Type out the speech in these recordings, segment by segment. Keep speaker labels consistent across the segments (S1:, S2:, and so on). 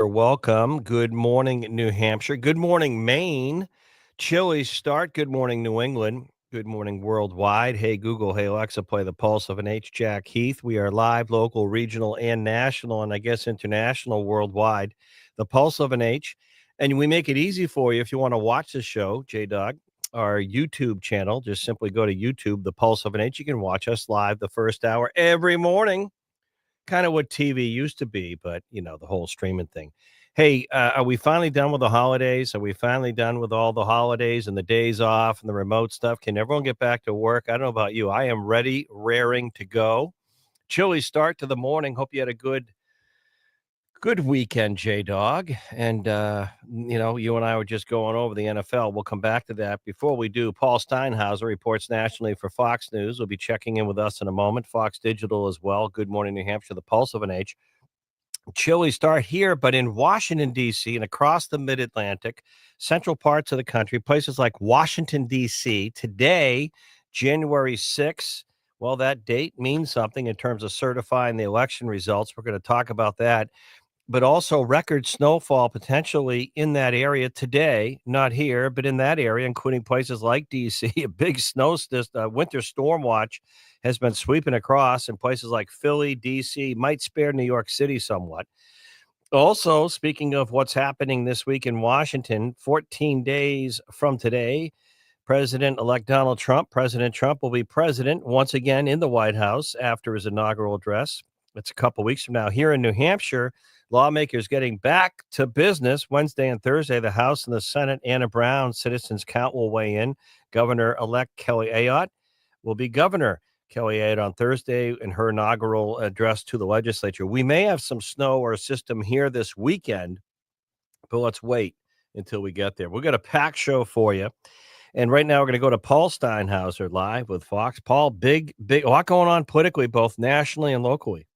S1: Welcome. Good morning, New Hampshire. Good morning, Maine. Chilly start. Good morning, New England. Good morning, worldwide. Hey, Google. Hey, Alexa, play the pulse of an H. Jack Heath. We are live, local, regional, and national, and I guess international, worldwide. The pulse of an H. And we make it easy for you if you want to watch the show, J Dog, our YouTube channel. Just simply go to YouTube, The Pulse of an H. You can watch us live the first hour every morning, kind of what TV used to be, but the whole streaming thing. Hey, are we finally done with the holidays? Are we finally done with all the holidays and the days off and the remote stuff? Can everyone get back to work? I don't know about you. I am ready, raring to go. Chilly start to the morning. Hope you had a good weekend, J Dog. And you and I were just going over the NFL. We'll come back to that. Before we do, Paul Steinhauser reports nationally for Fox News. Will be checking in with us in a moment. Fox Digital as well. Good morning, New Hampshire, the pulse of an H. Chilly start here, but in Washington, D.C., and across the mid-Atlantic, central parts of the country, places like Washington, D.C., today, January 6th, well, that date means something in terms of certifying the election results. We're going to talk about that, but also record snowfall potentially in that area today, not here, but in that area, including places like D.C. A big winter storm watch has been sweeping across, and places like Philly, D.C., might spare New York City somewhat. Also, speaking of what's happening this week in Washington, 14 days from today, President-elect President Trump will be president once again in the White House after his inaugural address. It's a couple weeks from now. Here in New Hampshire, lawmakers getting back to business Wednesday and Thursday. The House and the Senate, Anna Brown, Citizens Count will weigh in. Governor-elect Kelly Ayotte will be governor. Kelly Ayotte on Thursday in her inaugural address to the legislature. We may have some snow or system here this weekend, but let's wait until we get there. We've got a packed show for you. And right now we're going to go to Paul Steinhauser live with Fox. Paul, big, a lot going on politically, both nationally and locally.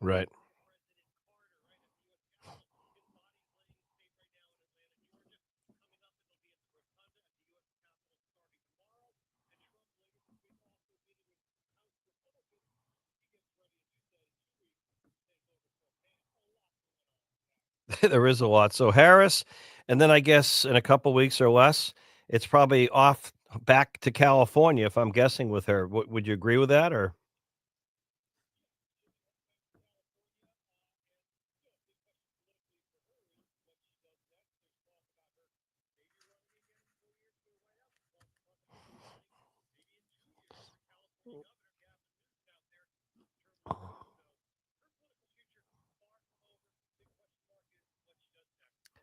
S1: Right. There is a lot. So Harris, and then I guess in a couple weeks or less, it's probably off back to California, if I'm guessing with her. Would you agree with that? Or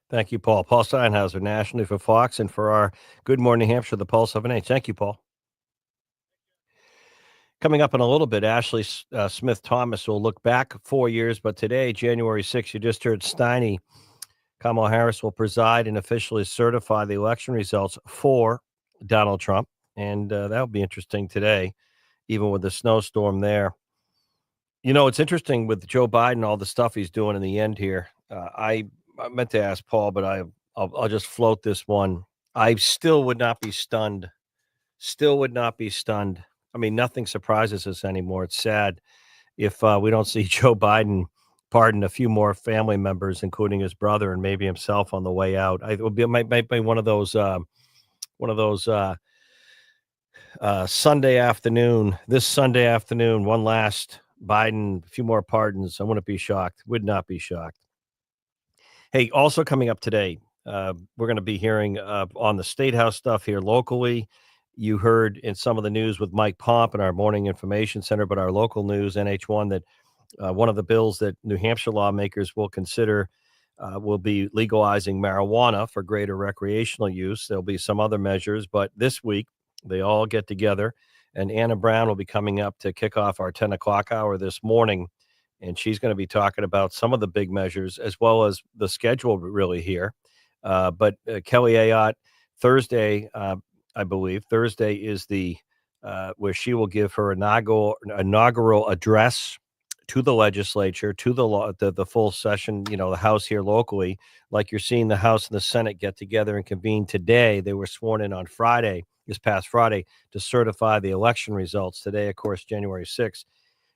S1: thank you, Paul. Paul Steinhauser, nationally for Fox, and for our Good Morning New Hampshire, the Pulse of an H. Thank you, Paul. Coming up in a little bit, Ashley Smith Thomas will look back 4 years, but today, January 6th, you just heard Steiny. Kamala Harris will preside and officially certify the election results for Donald Trump, and that'll be interesting today, even with the snowstorm there. It's interesting with Joe Biden, all the stuff he's doing in the end here. I meant to ask Paul, but I'll just float this one. I still would not be stunned. Still would not be stunned. I mean, nothing surprises us anymore. It's sad if we don't see Joe Biden pardon a few more family members, including his brother and maybe himself on the way out. It might be one of those Sunday afternoon, one last Biden, a few more pardons. I wouldn't be shocked. Would not be shocked. Hey, also coming up today, we're going to be hearing on the State House stuff here locally. You heard in some of the news with Mike Pomp in our morning information center, but our local news, NH1, that one of the bills that New Hampshire lawmakers will consider will be legalizing marijuana for greater recreational use. There'll be some other measures, but this week they all get together, and Anna Brown will be coming up to kick off our 10 o'clock hour this morning, and she's going to be talking about some of the big measures as well as the schedule really here. But Kelly Ayotte, Thursday, I believe, Thursday is the where she will give her inaugural address to the legislature, to the full session, the House here locally. Like you're seeing the House and the Senate get together and convene today. They were sworn in on Friday, this past Friday, to certify the election results. Today, of course, January 6th.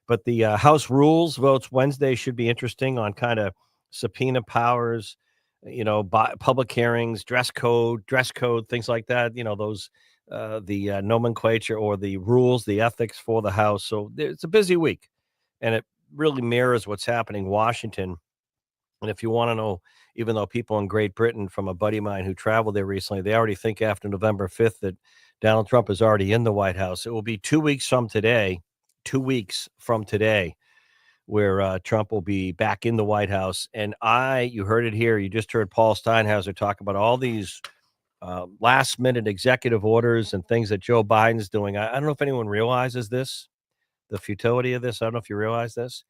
S1: But the House rules votes Wednesday should be interesting on kind of subpoena powers, public hearings, dress code, things like that. Those the nomenclature or the rules, the ethics for the House. So it's a busy week, and it really mirrors what's happening in Washington. And if you want to know, even though people in Great Britain, from a buddy of mine who traveled there recently, they already think after November 5th that Donald Trump is already in the White House. It will be 2 weeks from today, 2 weeks from today, where Trump will be back in the White House. And you heard it here. You just heard Paul Steinhauser talk about all these last minute executive orders and things that Joe Biden's doing. I don't know if anyone realizes this, the futility of this. I don't know if you realize this.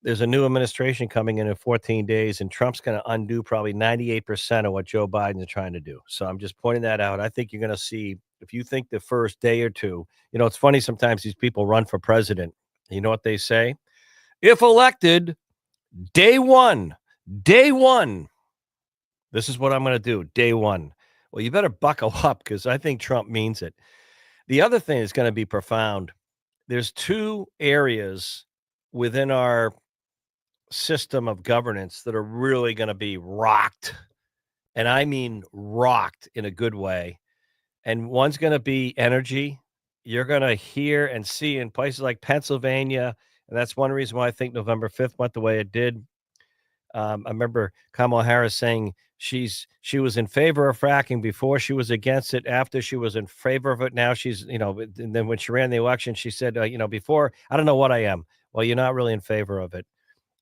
S1: There's a new administration coming in 14 days, and Trump's going to undo probably 98% of what Joe Biden is trying to do. So I'm just pointing that out. I think you're going to see, if you think the first day or two, it's funny sometimes these people run for president. You know what they say? If elected, day one, this is what I'm going to do, day one. Well, you better buckle up because I think Trump means it. The other thing is going to be profound. There's two areas within our system of governance that are really going to be rocked. And I mean rocked in a good way. And one's going to be energy. You're going to hear and see in places like Pennsylvania. And that's one reason why I think November 5th went the way it did. I remember Kamala Harris saying she was in favor of fracking before she was against it. After she was in favor of it, now she's, and then when she ran the election, she said, before, I don't know what I am. Well, you're not really in favor of it.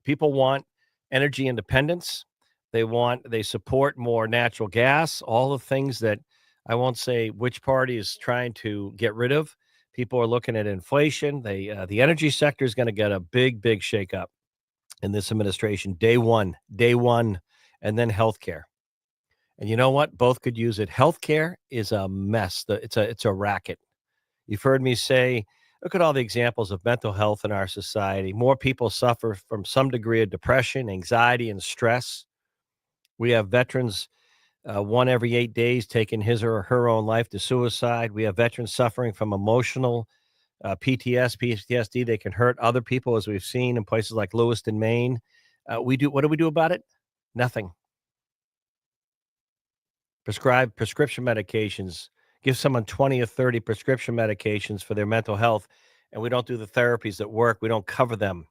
S1: People want energy independence. They support more natural gas, all the things that I won't say which party is trying to get rid of. People are looking at inflation. The energy sector is going to get a big, big shakeup in this administration. Day one, and then healthcare. And you know what? Both could use it. Healthcare is a mess. It's a racket. You've heard me say, look at all the examples of mental health in our society. More people suffer from some degree of depression, anxiety, and stress. We have veterans, one every 8 days, taking his or her own life to suicide. We have veterans suffering from emotional PTSD. They can hurt other people, as we've seen in places like Lewiston, Maine. What do we do about it? Nothing. Prescribe prescription medications, give someone 20 or 30 prescription medications for their mental health, and we don't do the therapies that work. We don't cover them.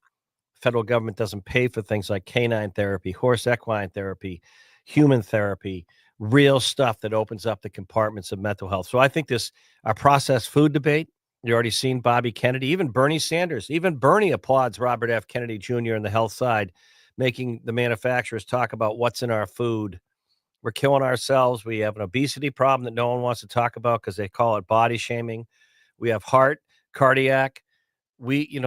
S1: Federal government doesn't pay for things like canine therapy, horse equine therapy, human therapy, real stuff that opens up the compartments of mental health. So I think our processed food debate, you already seen Bobby Kennedy, even Bernie Sanders, even Bernie applauds Robert F. Kennedy Jr. on the health side, making the manufacturers talk about what's in our food. We're killing ourselves. We have an obesity problem that no one wants to talk about because they call it body shaming. We have heart, cardiac. We,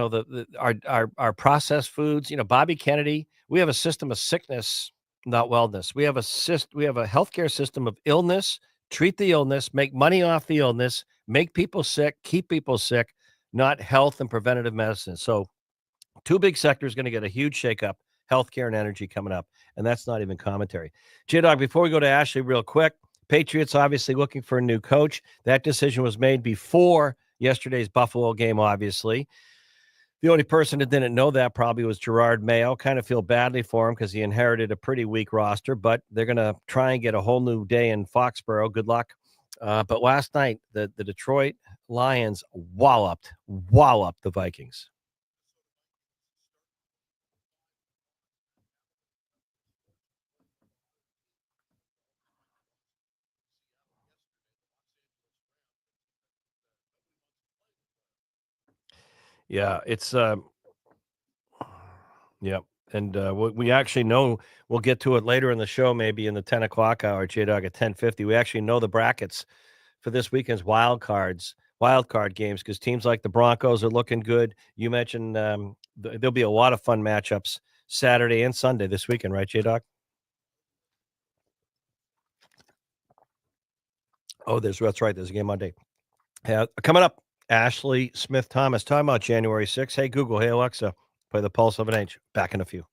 S1: our processed foods. Bobby Kennedy. We have a system of sickness, not wellness. We have a healthcare system of illness. Treat the illness, make money off the illness, make people sick, keep people sick, not health and preventative medicine. So, two big sectors going to get a huge shakeup. Healthcare and energy coming up. And that's not even commentary. J-Dog, before we go to Ashley real quick, Patriots obviously looking for a new coach. That decision was made before yesterday's Buffalo game, obviously. The only person that didn't know that probably was Gerard Mayo. Kind of feel badly for him because he inherited a pretty weak roster, but they're going to try and get a whole new day in Foxborough. Good luck. But last night, the Detroit Lions walloped the Vikings. Yeah, it's yep. And we actually know we'll get to it later in the show, maybe in the 10 o'clock hour, J Dog at 10:50. We actually know the brackets for this weekend's wild card games because teams like the Broncos are looking good. You mentioned there'll be a lot of fun matchups Saturday and Sunday this weekend, right, J Dog? Oh, that's right. There's a game Monday. Coming up, Ashley Smith Thomas talking about January 6th. Hey Google, hey Alexa, play the Pulse of an H. Back in a few.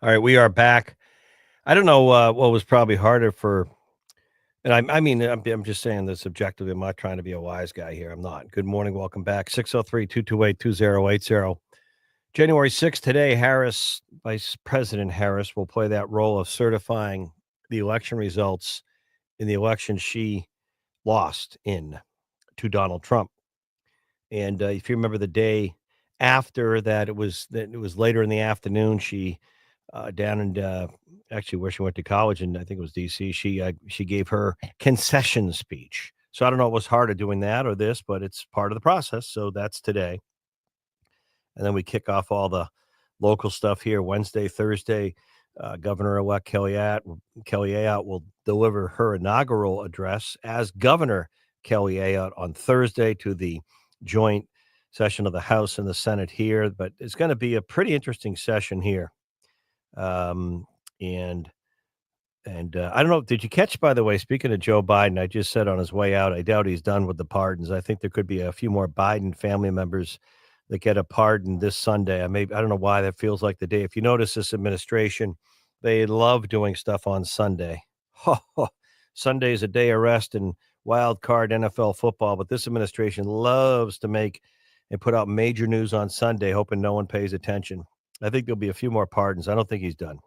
S1: All right, we are back. I don't know what was probably harder for, and I mean, I'm just saying this objectively. I'm not trying to be a wise guy here. I'm not. Good morning. Welcome back. 603-228-2080. January 6th today, Vice President Harris will play that role of certifying the election results in the election she lost in to Donald Trump. And if you remember the day after that, it was later in the afternoon. She down in actually where she went to college, and I think it was D.C. She gave her concession speech. So I don't know what was harder, doing that or this, but it's part of the process. So that's today, and then we kick off all the local stuff here Wednesday, Thursday. Governor-elect Kelly Ayotte will deliver her inaugural address as Governor Kelly Ayotte on Thursday to the joint session of the House and the Senate here. But it's going to be a pretty interesting session here. Um, and I don't know. Did you catch, by the way, speaking of Joe Biden, I just said on his way out, I doubt he's done with the pardons. I think there could be a few more Biden family members that get a pardon this Sunday. I don't know why that feels like the day. If you notice, this administration, they love doing stuff on Sunday. Sunday is a day of rest and wild card NFL football, but this administration loves to make and put out major news on Sunday, hoping no one pays attention. I think there'll be a few more pardons. I don't think he's done.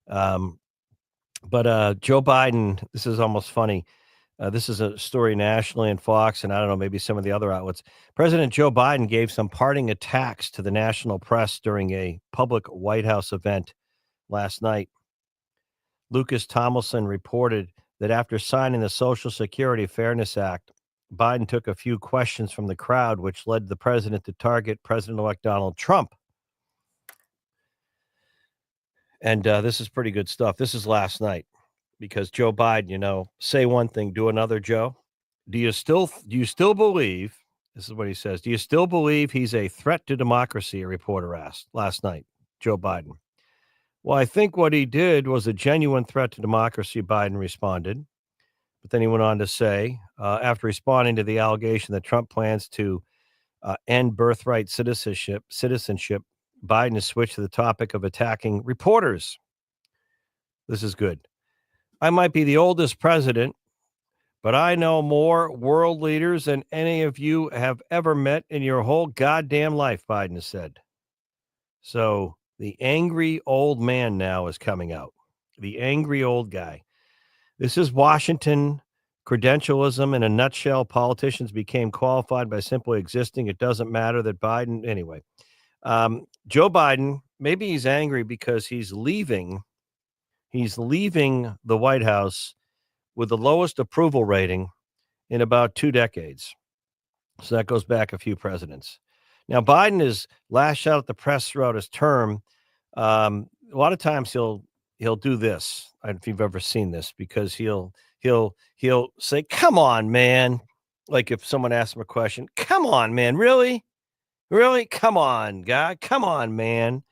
S1: But Joe Biden, this is almost funny. This is a story nationally in Fox, and I don't know, maybe some of the other outlets. President Joe Biden gave some parting attacks to the national press during a public White House event last night. Lucas Tomlinson reported that after signing the Social Security Fairness Act, Biden took a few questions from the crowd, which led the president to target President-elect Donald Trump. And this is pretty good stuff. This is last night. Because Joe Biden, say one thing, do another, Joe. Do you still believe, this is what he says, do you still believe he's a threat to democracy? A reporter asked last night, Joe Biden. Well, I think what he did was a genuine threat to democracy, Biden responded. But then he went on to say, after responding to the allegation that Trump plans to end birthright citizenship, Biden has switched to the topic of attacking reporters. This is good. I might be the oldest president, but I know more world leaders than any of you have ever met in your whole goddamn life, Biden has said. So the angry old man now is coming out. The angry old guy. This is Washington credentialism in a nutshell. Politicians became qualified by simply existing. It doesn't matter that Biden, anyway. Joe Biden, maybe he's angry because he's leaving the White House with the lowest approval rating in about 2 decades. So that goes back a few presidents. Now, Biden is lashed out at the press throughout his term. A lot of times he'll do this. I don't know if you've ever seen this, because he'll say, "Come on, man." Like if someone asks him a question, "Come on, man. Really? Really? Come on, guy. Come on, man."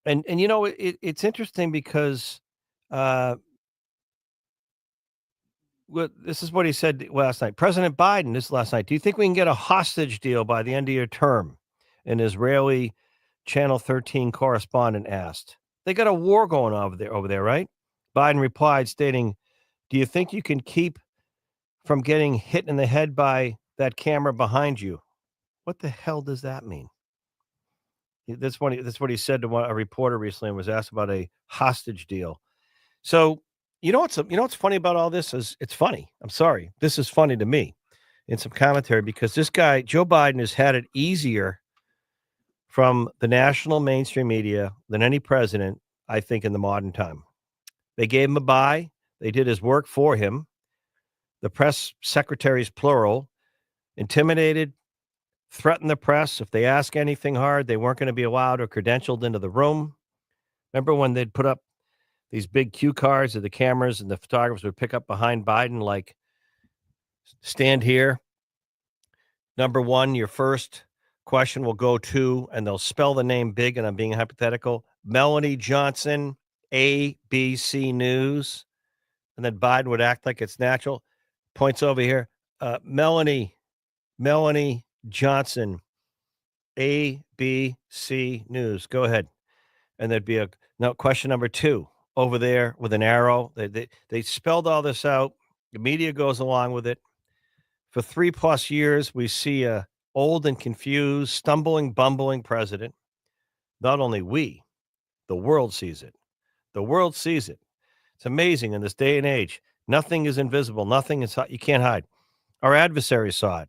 S1: And it's interesting because this is what he said last night. President Biden, this last night, do you think we can get a hostage deal by the end of your term? An Israeli Channel 13 correspondent asked. They got a war going on over there, right? Biden replied, stating, "Do you think you can keep from getting hit in the head by that camera behind you?" What the hell does that mean? That's what he said to a reporter recently, and was asked about a hostage deal. So, what's funny about all this is it's funny. I'm sorry. This is funny to me in some commentary, because this guy, Joe Biden, has had it easier from the national mainstream media than any president, I think, in the modern time. They gave him a bye. They did his work for him. The press secretaries, plural, intimidated, threatened the press. If they ask anything hard, they weren't going to be allowed or credentialed into the room. Remember when they'd put up these big cue cards of the cameras, and the photographers would pick up behind Biden, like, "Stand here. Number one, your first question will go to," and they'll spell the name big, and I'm being hypothetical, "Melanie Johnson, ABC News." And then Biden would act like it's natural. Points over here. Melanie Johnson, ABC News. Go ahead. And there'd be question number 2 over there with an arrow. They spelled all this out. The media goes along with it. For 3+ years, we see a old and confused, stumbling, bumbling president. Not only we, the world sees it. The world sees it. It's amazing in this day and age. Nothing is invisible. Nothing is you can't hide. Our adversaries saw it.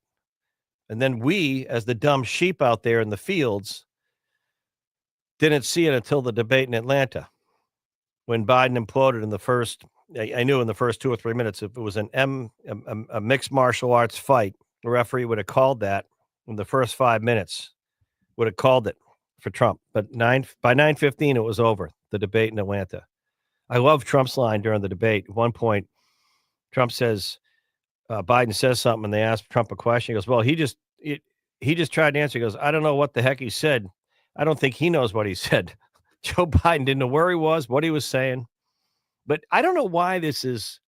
S1: And then we, as the dumb sheep out there in the fields, didn't see it until the debate in Atlanta when Biden imploded in the first. I knew in the first 2 or 3 minutes if it was a mixed martial arts fight, the referee would have called that in the first 5 minutes. Would have called it for Trump, but by 9:15 it was over. The debate in Atlanta. I love Trump's line during the debate. At one point, Trump says, Biden says something, and they ask Trump a question. He goes, "Well, he just tried to answer." He goes, "I don't know what the heck he said. I don't think he knows what he said." Joe Biden didn't know where he was, what he was saying, but I don't know why this is.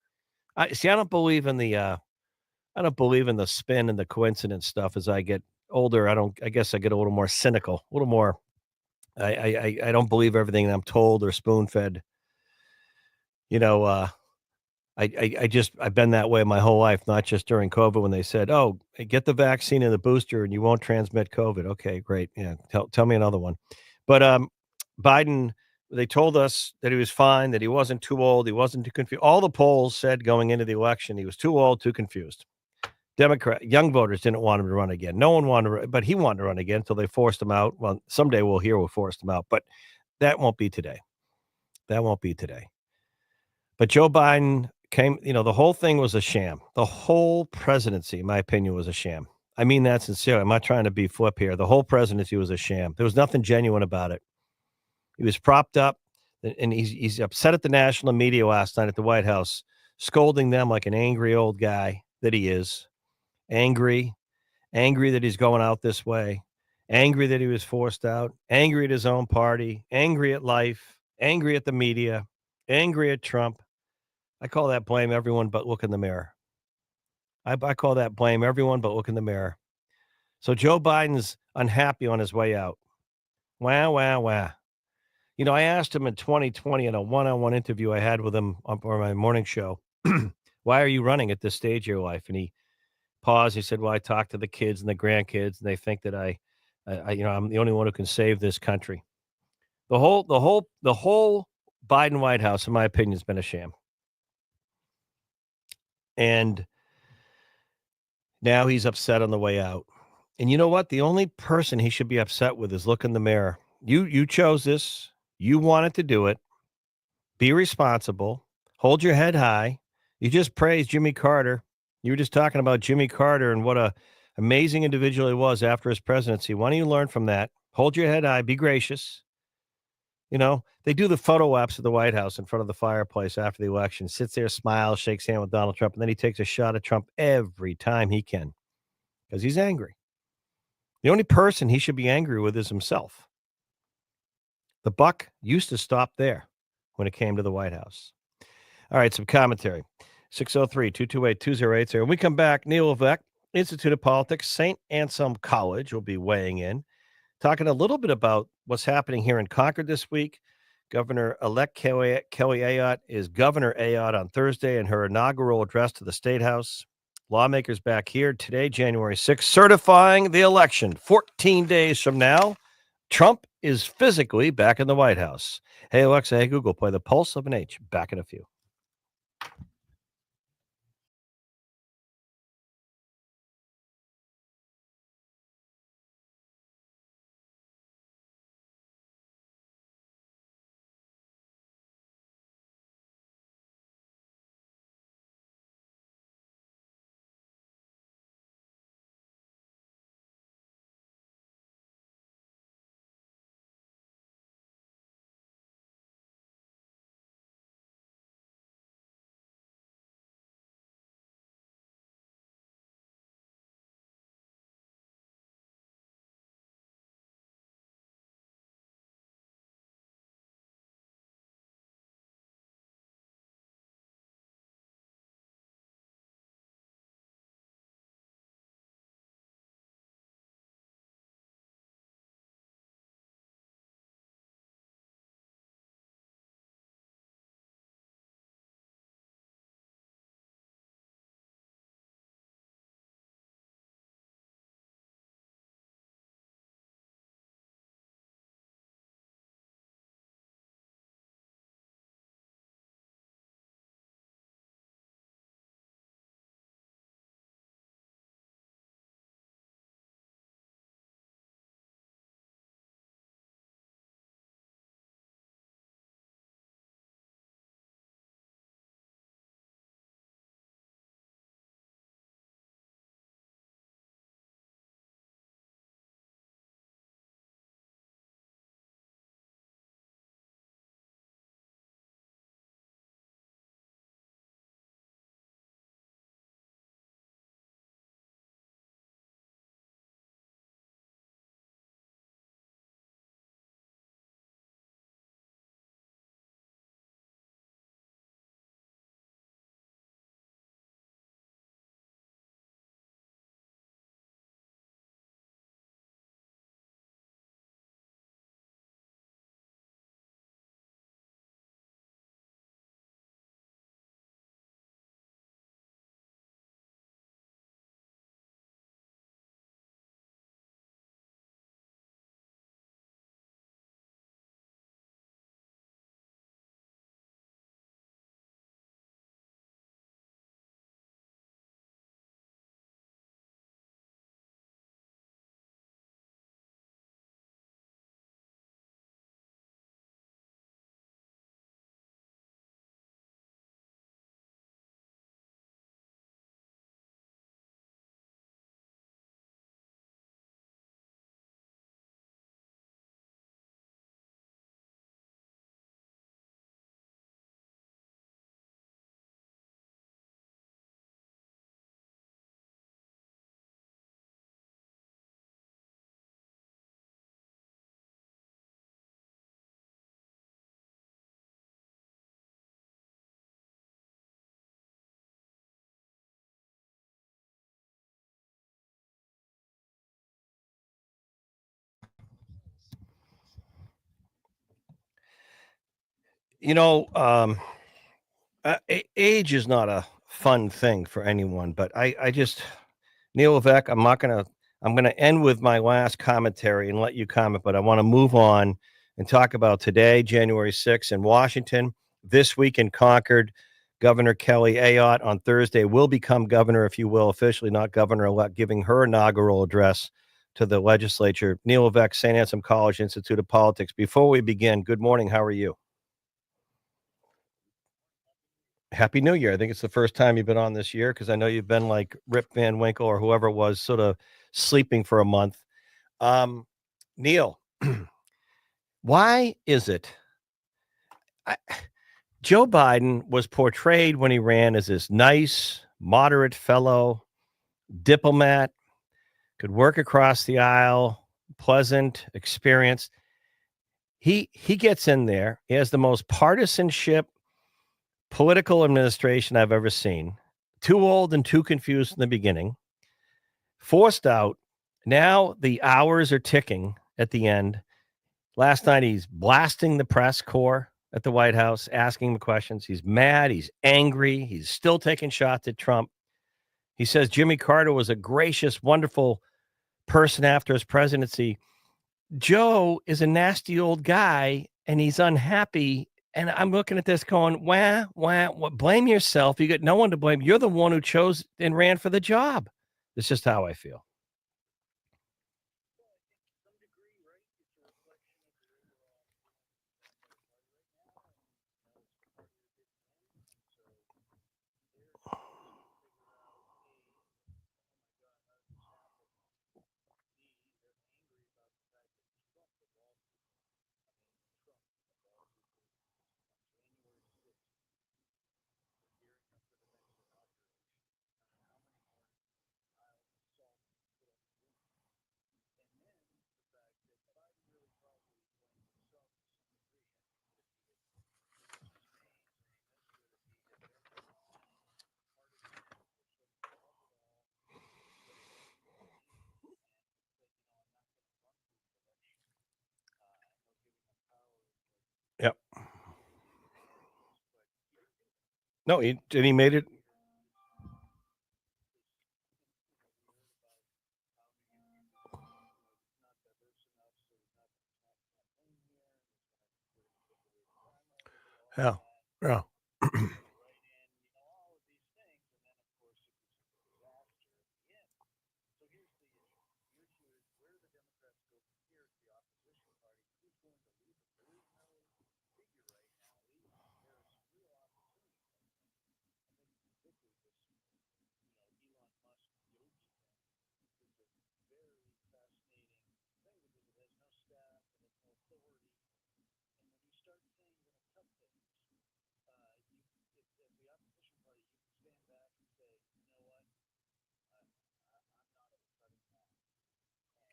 S1: I see. I don't believe in the spin and the coincidence stuff. As I get older, I don't. I guess I get a little more cynical, a little more. I don't believe everything I'm told or spoon fed. You know, I just I've been that way my whole life, not just during COVID when they said, "Oh, get the vaccine and the booster and you won't transmit COVID." Okay, great. Yeah, tell me another one. But Biden, they told us that he was fine, that he wasn't too old, he wasn't too confused. All the polls said going into the election he was too old, too confused. Young voters didn't want him to run again. No one wanted, but he wanted to run again until they forced him out. Well, someday we'll hear we forced him out, but that won't be today. That won't be today. But Joe Biden came, the whole thing was a sham. The whole presidency, in my opinion, was a sham. I mean that sincerely. I'm not trying to be flip here. The whole presidency was a sham. There was nothing genuine about it. He was propped up, and he's upset at the national media last night at the White House, scolding them like an angry old guy that he is. Angry, angry that he's going out this way, angry that he was forced out, angry at his own party, angry at life, angry at the media, angry at Trump. I call that blame everyone but look in the mirror. I call that blame everyone but look in the mirror. So Joe Biden's unhappy on his way out. Wah, wah, wah. I asked him in 2020 in a one-on-one interview I had with him on my morning show, why are you running at this stage of your life? And he paused. He said, well, I talk to the kids and the grandkids, and they think that I'm the only one who can save this country. The whole Biden White House, in my opinion, has been a sham. And now he's upset on the way out. And you know what? The only person he should be upset with is look in the mirror. You chose this. You wanted to do it. Be responsible. Hold your head high. You just praised Jimmy Carter. You were just talking about Jimmy Carter and what a amazing individual he was after his presidency. Why don't you learn from that? Hold your head high. Be gracious. They do the photo ops at the White House in front of the fireplace after the election. Sits there, smiles, shakes hand with Donald Trump, and then he takes a shot at Trump every time he can because he's angry. The only person he should be angry with is himself. The buck used to stop there when it came to the White House. All right, some commentary. 603-228-2080. When we come back, Neil Levesque, Institute of Politics, St. Anselm College will be weighing in, talking a little bit about what's happening here in Concord this week. Governor-elect Kelly Ayotte is Governor Ayotte on Thursday in her inaugural address to the State House. Lawmakers back here today, January 6th, certifying the election. 14 days from now, Trump is physically back in the White House. Hey, Alexa, hey, Google, play the Pulse of an H. Back in a few. You know, age is not a fun thing for anyone, but I just Neil Levesque, I'm gonna end with my last commentary and let you comment, but I want to move on and talk about today, January 6th in Washington, this week in Concord. Governor Kelly Ayotte on Thursday will become governor, if you will, officially not governor-elect, giving her inaugural address to the legislature. Neil Levesque, St. Anselm College Institute of Politics. Before we begin, good morning. How are you? Happy New Year. I think it's the first time you've been on this year because I know you've been like Rip Van Winkle or whoever it was, sort of sleeping for a month. Um, Neil, why is it I, Joe Biden was portrayed when he ran as this nice, moderate fellow, diplomat, could work across the aisle, pleasant, experienced. He gets in there. He has the most partisanship political administration I've ever seen. Too old and too confused in the beginning. Forced out. Now the hours are ticking at the end. Last night, he's blasting the press corps at the White House, asking him questions. He's mad. He's angry. He's still taking shots at Trump. He says Jimmy Carter was a gracious, wonderful person after his presidency. Joe is a nasty old guy, and he's unhappy. And I'm looking at this going, wah, wah, wah, blame yourself. You got no one to blame. You're the one who chose and ran for the job. It's just how I feel. Yep. No, he made it. Yeah. Yeah.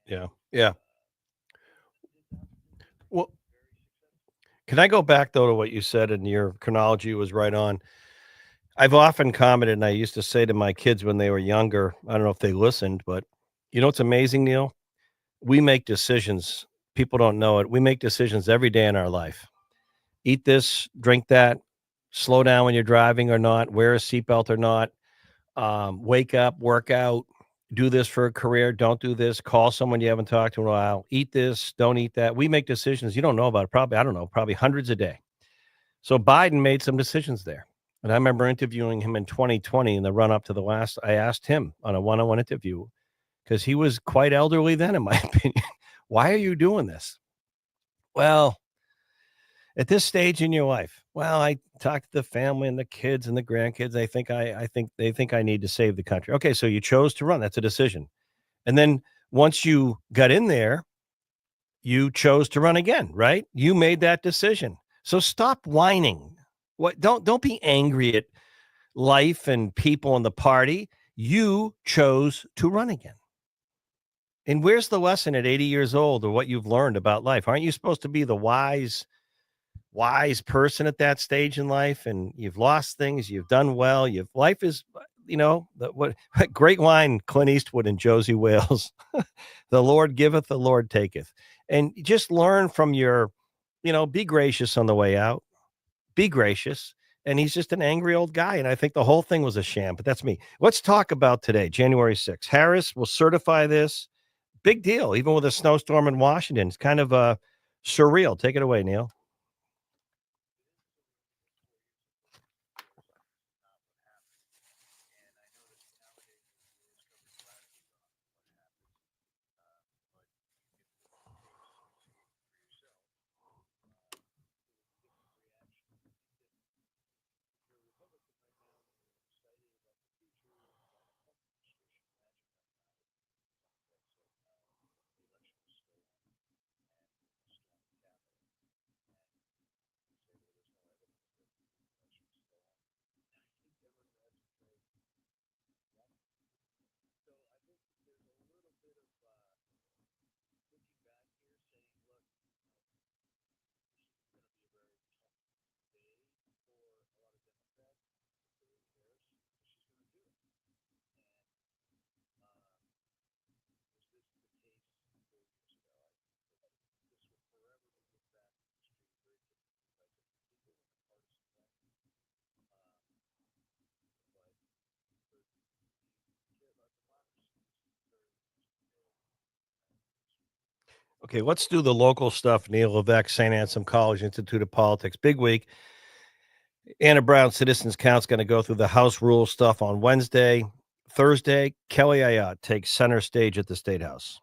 S1: Yeah. Yeah. Well, can I go back though to what you said and your chronology was right on. I've often commented, and I used to say to my kids when they were younger, I don't know if they listened, but you know what's amazing, Neil? We make decisions. People don't know it. We make decisions every day in our life. Eat this, drink that, slow down when you're driving or not, wear a seatbelt or not, wake up, work out, do this for a career, don't do this, call someone you haven't talked to in a while, eat this, don't eat that. We make decisions you don't know about, probably, I don't know, probably hundreds a day. So Biden made some decisions there. And I remember interviewing him in 2020 in the run up to the last. I asked him on a one on one interview because he was quite elderly then, in my opinion. Why are you doing this? Well, at this stage in your life, well, I talked to the family and the kids and the grandkids. I think I need to save the country. Okay, so you chose to run. That's a decision. And then once you got in there, you chose to run again, right? You made that decision. So stop whining. What don't be angry at life and people in the party. You chose to run again. And where's the lesson at 80 years old or what you've learned about life? Aren't you supposed to be the wise person at that stage in life? And you've lost things, you've done well, you've life is, what great line Clint Eastwood and Josie Wales. The Lord giveth, the Lord taketh. And just learn from your, be gracious on the way out. be gracious. And he's just an angry old guy. And I think the whole thing was a sham, but that's me. Let's talk about today, January 6th. Harris will certify this. Big deal, even with a snowstorm in Washington. It's kind of surreal. Take it away, Neil. Okay, let's do the local stuff. Neil Levesque, St. Anselm College, Institute of Politics. Big week. Anna Brown Citizens Count's going to go through the House rule stuff on Wednesday. Thursday, Kelly Ayotte takes center stage at the State House.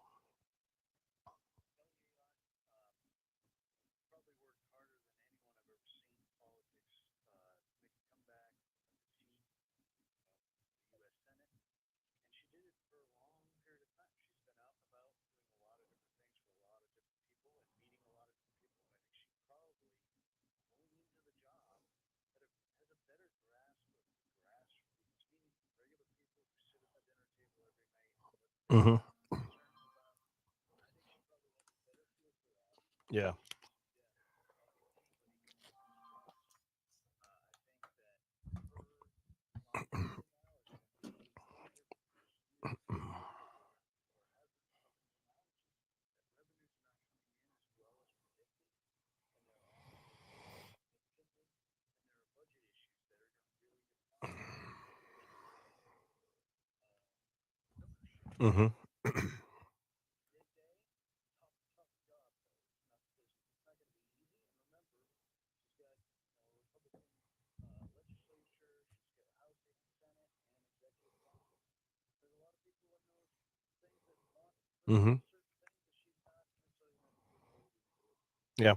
S1: Hmm. Yeah. Hmm. Hmm. Yeah.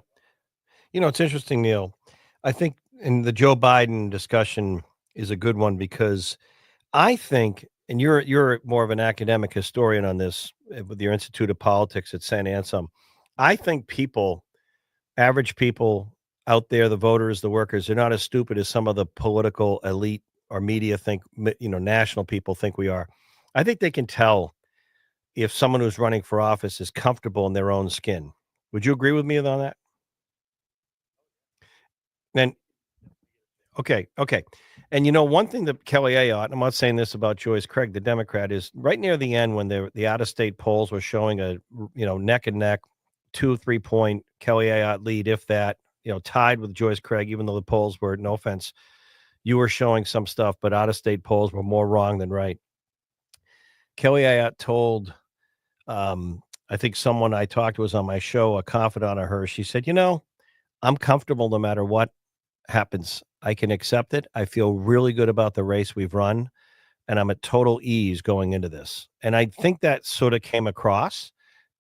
S1: It's interesting, Neil. I think in the Joe Biden discussion is a good one because I think, and you're more of an academic historian on this with your Institute of Politics at St. Anselm. I think average people out there, the voters, the workers, they're not as stupid as some of the political elite or media think, national people think we are. I think they can tell if someone who's running for office is comfortable in their own skin. Would you agree with me on that? And okay, okay. And one thing that Kelly Ayotte, I'm not saying this about Joyce Craig, the Democrat, is right near the end when the out of state polls were showing neck and neck, 2 3 point Kelly Ayotte lead, if that, tied with Joyce Craig, even though the polls were, no offense, you were showing some stuff, but out of state polls were more wrong than right. Kelly Ayotte told, I think someone I talked to was on my show, a confidant of hers. She said, I'm comfortable no matter what happens. I can accept it. I feel really good about the race we've run, and I'm at total ease going into this. And I think that sort of came across.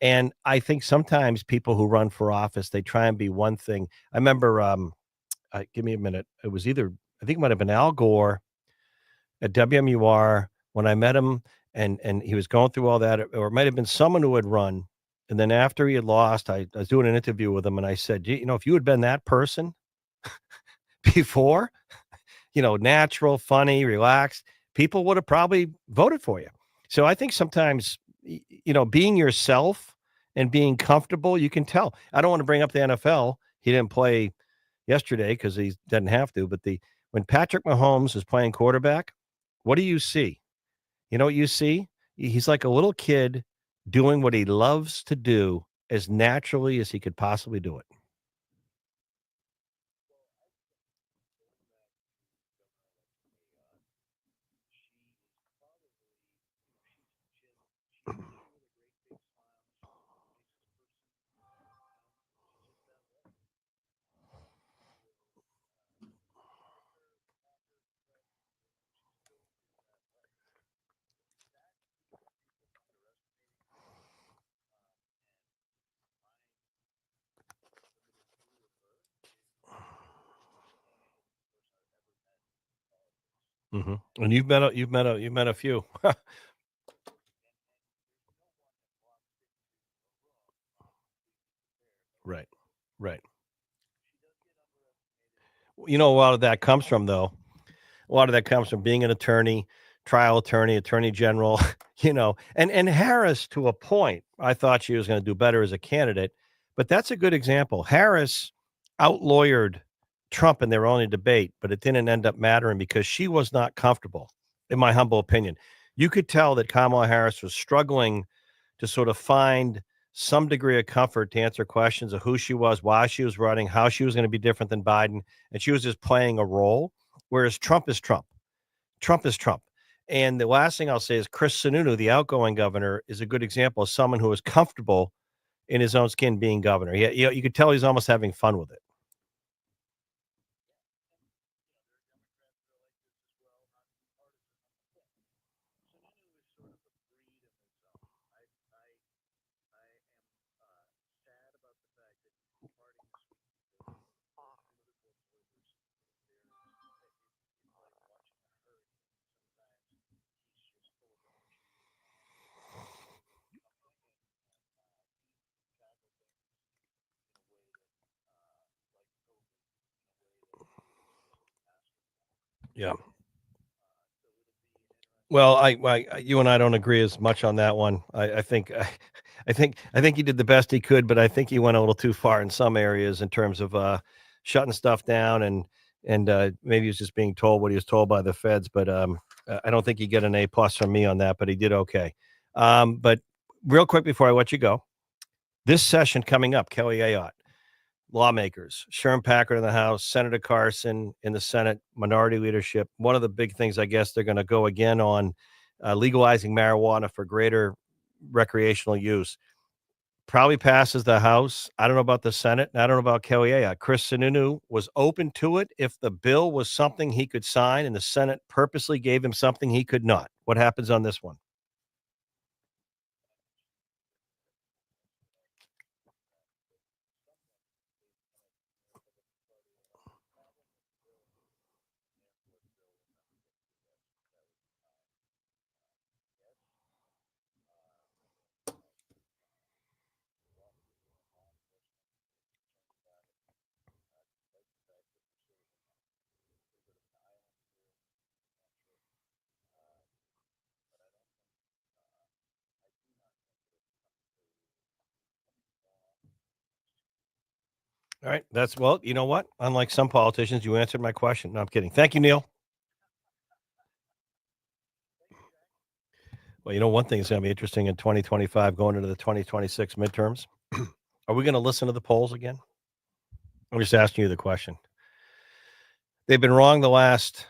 S1: And I think sometimes people who run for office, they try and be one thing. I remember, give me a minute. It was either, I think it might have been Al Gore at WMUR when I met him, and he was going through all that, or it might have been someone who had run. And then after he had lost, I was doing an interview with him, and I said, if you had been that person before, natural, funny, relaxed, people would have probably voted for you. So I think sometimes, being yourself and being comfortable, you can tell. I don't want to bring up the NFL. He didn't play yesterday because he doesn't have to. But when Patrick Mahomes is playing quarterback, what do you see? You know what you see? He's like a little kid doing what he loves to do as naturally as he could possibly do it. And you've met a few. Right. Right. You know, a lot of that comes from, though, a lot of that comes from being an attorney, trial attorney, attorney general, and Harris, to a point, I thought she was gonna do better as a candidate, but that's a good example. Harris outlawyered Trump in their only debate, but it didn't end up mattering because she was not comfortable, in my humble opinion. You could tell that Kamala Harris was struggling to sort of find some degree of comfort to answer questions of who she was, why she was running, how she was gonna be different than Biden, and she was just playing a role, whereas Trump is Trump. Trump is Trump. And the last thing I'll say is Chris Sununu, the outgoing governor, is a good example of someone who is comfortable in his own skin being governor. You could tell he's almost having fun with it. Yeah. Well, you and I don't agree as much on that one. I think, I think he did the best he could, but I think he went a little too far in some areas in terms of shutting stuff down and maybe he was just being told what he was told by the feds. But I don't think he get an A+ from me on that, but he did okay. But real quick before I let you go, this session coming up, Kelly Ayotte, lawmakers, Sherm Packard in the House, Senator Carson in the Senate, minority leadership. One of the big things, I guess, they're going to go again on legalizing marijuana for greater recreational use. Probably passes the House. I don't know about the Senate. And I don't know about Kelly Ayotte. Chris Sununu was open to it if the bill was something he could sign, and the Senate purposely gave him something he could not. What happens on this one? All right. That's well, you know what? Unlike some politicians, you answered my question. No, I'm kidding. Thank you, Neil. Well, one thing that's going to be interesting in 2025 going into the 2026 midterms. Are we going to listen to the polls again? I'm just asking you the question. They've been wrong the last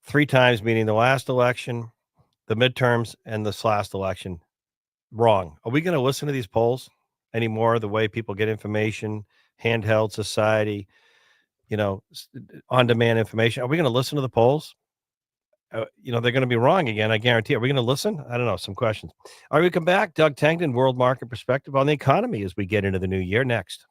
S1: three times, meaning the last election, the midterms, and this last election. Wrong. Are we going to listen to these polls anymore? The way people get information, handheld society, on demand information. Are we going to listen to the polls? They're going to be wrong again. I guarantee. Are we going to listen? I don't know. Some questions. All right, we come back. Doug Tangton, world market perspective on the economy as we get into the new year next.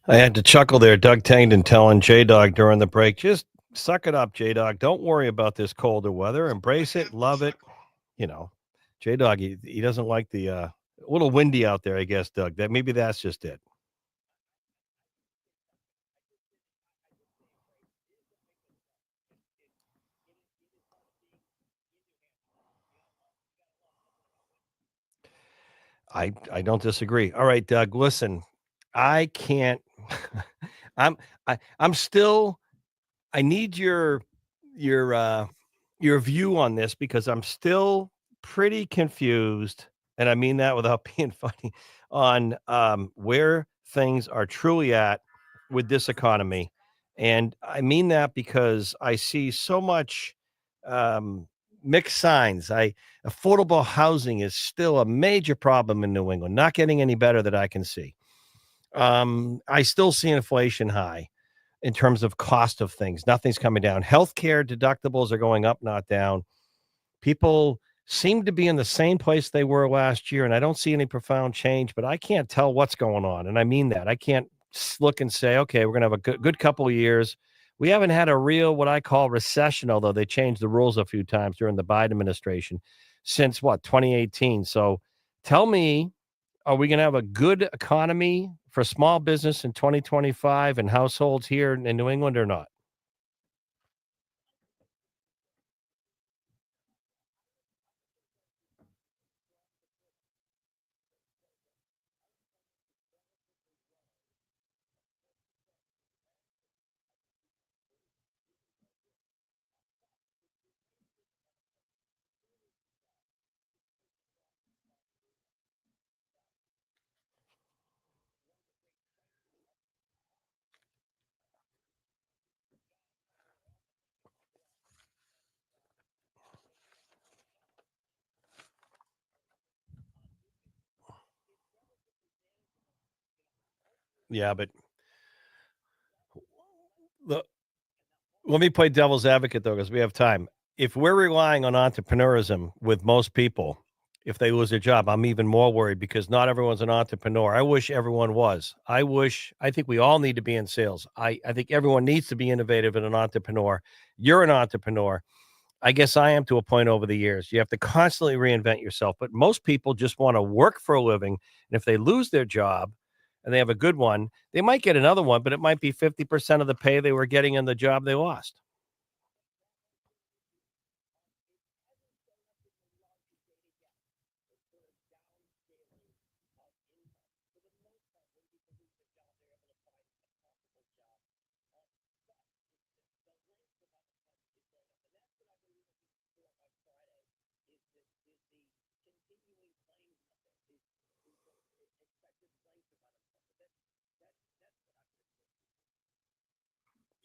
S1: I had to chuckle there. Doug Tangdon telling J Dog during the break, just suck it up, J Dog. Don't worry about this colder weather. Embrace it, love it. You know, J Dog, he doesn't like the a little windy out there, I guess, Doug. That maybe that's just it. I don't disagree. All right, Doug, listen. I can't I'm I'm still I need your your view on this because I'm still pretty confused, and I mean that without being funny, on where things are truly at with this economy. And I mean that because I see so much um, mixed signs. I affordable housing is still a major problem in New England, not getting any better that I can see. I still see inflation high in terms of cost of things. Nothing's coming down. Healthcare deductibles are going up, not down. People seem to be in the same place they were last year, and I don't see any profound change, but I can't tell what's going on. And I mean that. I can't look and say, okay, we're going to have a good couple of years. We haven't had a real, what I call recession, although they changed the rules a few times during the Biden administration since what, 2018. So tell me, are we going to have a good economy for small business in 2025 and households here in New England or not? Yeah, but the let me play devil's advocate though, because we have time. If we're relying on entrepreneurism with most people, if they lose their job, I'm even more worried because not everyone's an entrepreneur. I wish everyone was. I think we all need to be in sales. I think everyone needs to be innovative and an entrepreneur. You're an entrepreneur. I guess I am to a point over the years. You have to constantly reinvent yourself, but most people just want to work for a living. And if they lose their job and they have a good one, they might get another one, but it might be 50% of the pay they were getting in the job they lost.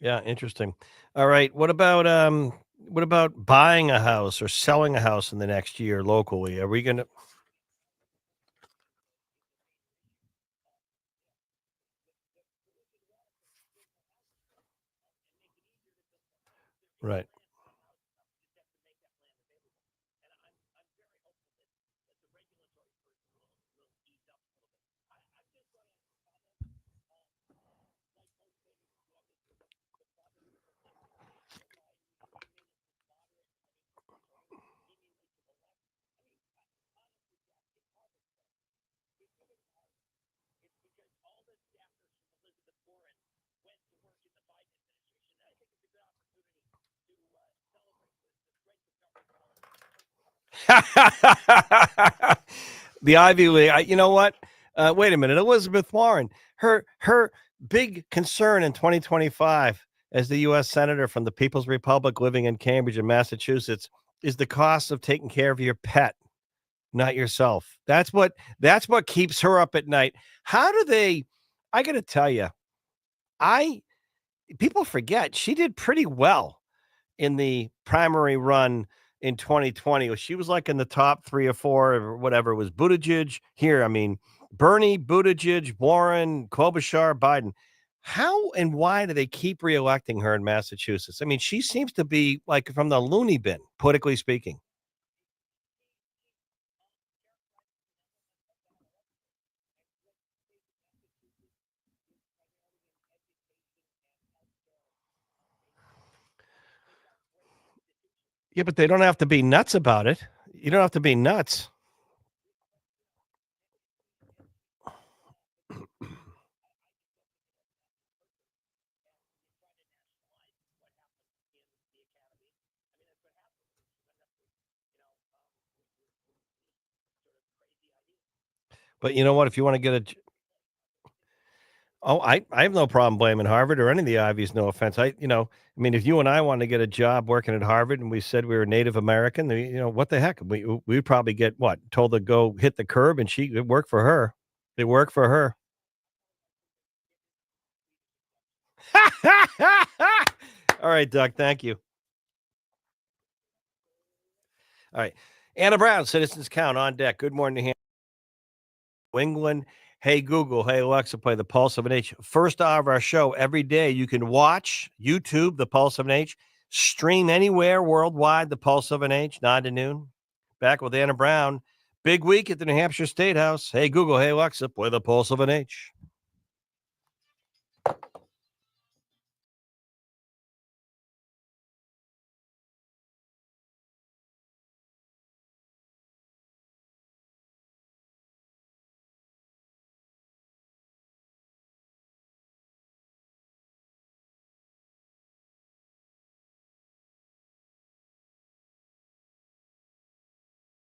S1: Yeah, interesting. All right. What about buying a house or selling a house in the next year locally? Are we gonna right. The Ivy League. You know what? Wait a minute. Elizabeth Warren, her big concern in 2025 as the U.S. Senator from the People's Republic living in Cambridge and Massachusetts is the cost of taking care of your pet, not yourself. That's what keeps her up at night. How do they? I got to tell you, I people forget she did pretty well in the primary run in 2020. She was like in the top 3 or 4 or whatever. It was Buttigieg here. I mean, Bernie, Buttigieg, Warren, Klobuchar, Biden. How and why do they keep reelecting her in Massachusetts? I mean, she seems to be like from the loony bin, politically speaking. Yeah, but they don't have to be nuts about it. You don't have to be nuts. But you know what? If you want to get a Oh, I have no problem blaming Harvard or any of the Ivies, no offense. I mean, if you and I wanted to get a job working at Harvard and we said we were Native American, what the heck? We'd probably get what? Told to go hit the curb and it worked for her. It worked for her. All right, Doug. Thank you. All right. Anna Brown, Citizens Count on deck. Good morning, New England. Hey, Google. Hey, Alexa, play the Pulse of an H. First hour of our show every day. You can watch YouTube, the Pulse of an H, stream anywhere worldwide, the Pulse of an H, 9 to noon. Back with Anna Brown. Big week at the New Hampshire State House. Hey, Google. Hey, Alexa, play the Pulse of an H.